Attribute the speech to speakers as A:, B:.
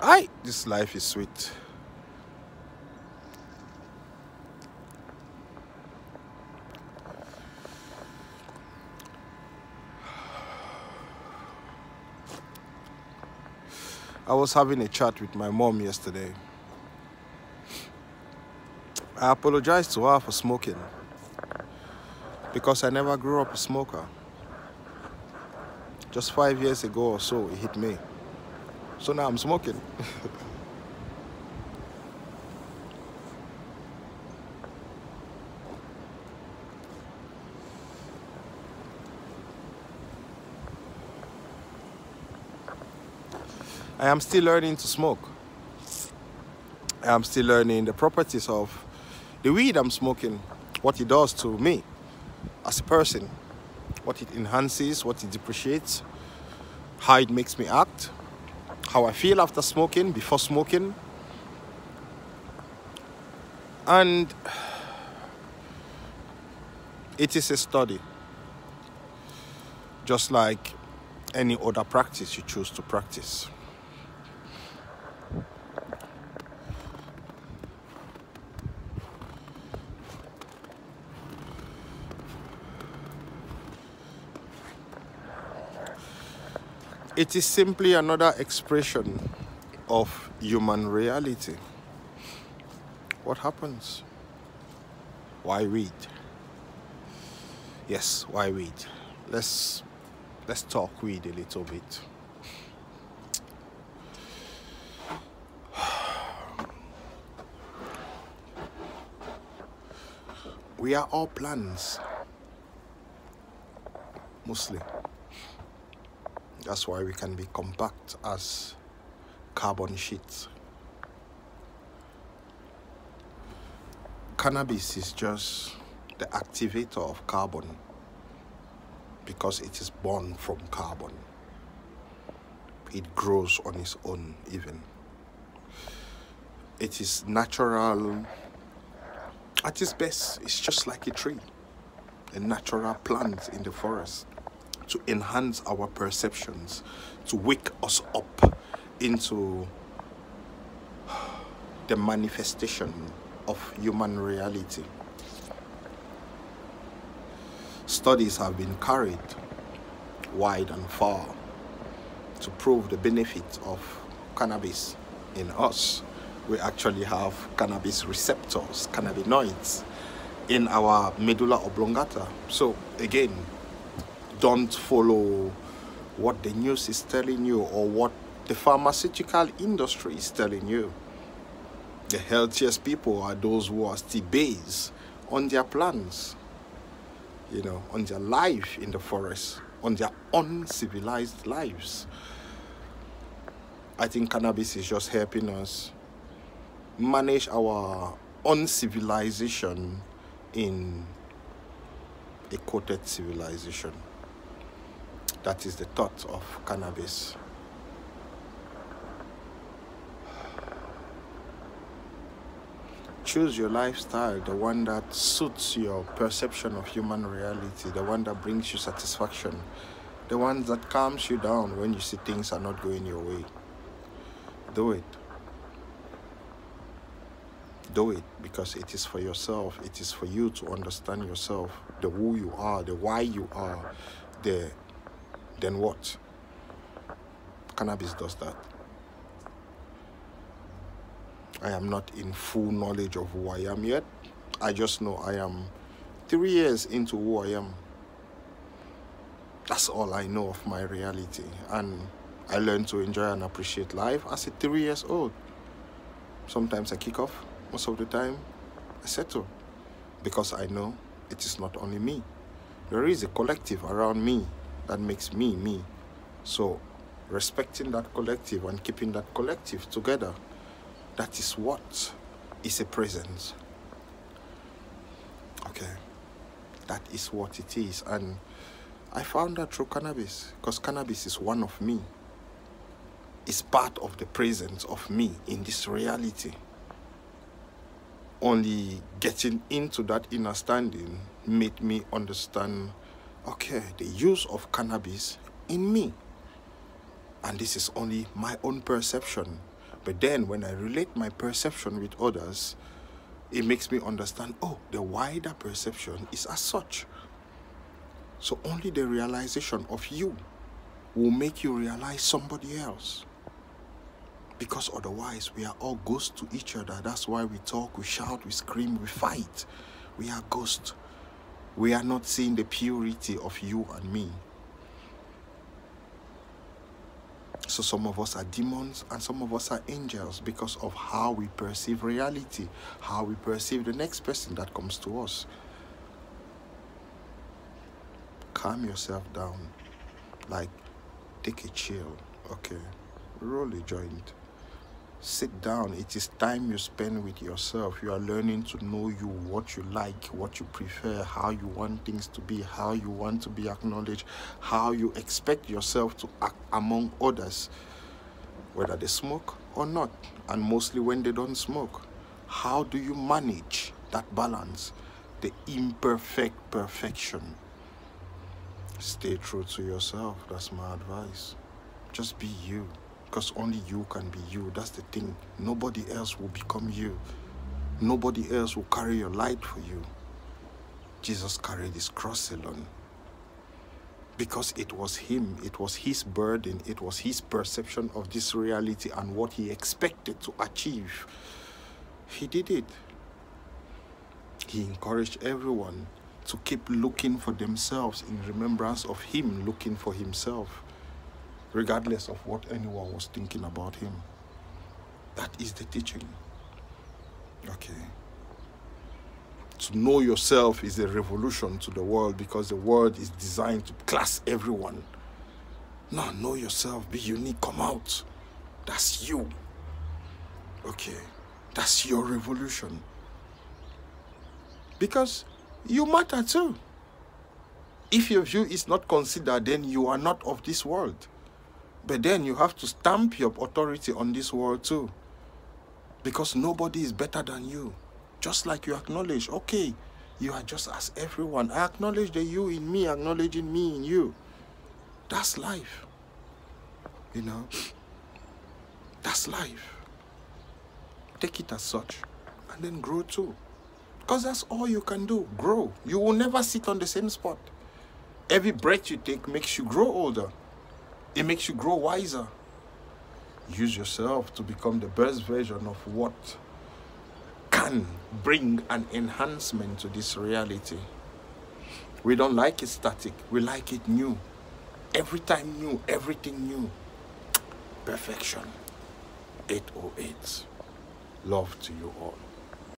A: Aye, this life is sweet. I was having a chat with my mom yesterday. I apologized to her for smoking because I never grew up a smoker. Just 5 years ago or so, it hit me. So now I'm smoking. I am still learning to smoke. I am still learning the properties of the weed I'm smoking, what it does to me as a person, what it enhances, what it depreciates, how it makes me act, how I feel after smoking, before smoking. And it is a study, just like any other practice you choose to practice. It is simply another expression of human reality. What happens? Why weed? Yes, why weed? Let's talk weed a little bit. We are all plants, mostly. That's why we can be compact as carbon sheets. Cannabis is just the activator of carbon because it is born from carbon. It grows on its own even. It is natural. At its best, it's just like a tree, a natural plant in the forest, to enhance our perceptions, to wake us up into the manifestation of human reality. Studies have been carried wide and far to prove the benefit of cannabis in us. We actually have cannabis receptors, cannabinoids, in our medulla oblongata. So again, don't follow what the news is telling you or what the pharmaceutical industry is telling you. The healthiest people are those who are still based on their plants, on their life in the forest, on their uncivilized lives. I think cannabis is just helping us manage our uncivilization in a coated civilization. That is the thought of cannabis. Choose your lifestyle, the one that suits your perception of human reality, the one that brings you satisfaction, the one that calms you down when you see things are not going your way. Do it. Do it because it is for yourself. It is for you to understand yourself, the who you are, the why you are, then what? Cannabis does that. I am not in full knowledge of who I am yet. I just know I am 3 years into who I am. That's all I know of my reality. And I learned to enjoy and appreciate life as a 3 years old. Sometimes I kick off. Most of the time, I settle. Because I know it is not only me. There is a collective around me that makes me, me. So, respecting that collective and keeping that collective together, that is what is a presence. Okay. That is what it is. And I found that through cannabis, because cannabis is one of me. It's part of the presence of me in this reality. Only getting into that understanding made me understand okay, the use of cannabis in me. And this is only my own perception. But then when I relate my perception with others, it makes me understand, oh, the wider perception is as such. So only the realization of you will make you realize somebody else. Because otherwise, we are all ghosts to each other. That's why we talk, we shout, we scream, we fight. We are ghosts. We are not seeing the purity of you and me. So some of us are demons and some of us are angels because of how we perceive reality, how we perceive the next person that comes to us. Calm yourself down. Like, take a chill, okay? Roll a joint. Sit down. It is time you spend with yourself. You are learning to know you, what you like, what you prefer, how you want things to be, how you want to be acknowledged, how you expect yourself to act among others, whether they smoke or not, and mostly when they don't smoke. How do you manage that balance, the imperfect perfection? Stay true to yourself. That's my advice. Just be you. Because only you can be you. That's the thing. Nobody else will become you. Nobody else will carry your light for you. Jesus carried his cross alone. Because it was him. It was his burden. It was his perception of this reality and what he expected to achieve. He did it. He encouraged everyone to keep looking for themselves in remembrance of him looking for himself, regardless of what anyone was thinking about him. That is the teaching. Okay. To know yourself is a revolution to the world because the world is designed to class everyone. No, know yourself, be unique, come out. That's you. Okay. That's your revolution. Because you matter too. If your view is not considered, then you are not of this world. But then you have to stamp your authority on this world too. Because nobody is better than you. Just like you acknowledge, okay, you are just as everyone. I acknowledge the you in me, acknowledging me in you. That's life. You know? That's life. Take it as such. And then grow too. Because that's all you can do. Grow. You will never sit on the same spot. Every breath you take makes you grow older. It makes you grow wiser. Use yourself to become the best version of what can bring an enhancement to this reality. We don't like it static. We like it new. Every time new, everything new. Perfection. 808. Love to you all.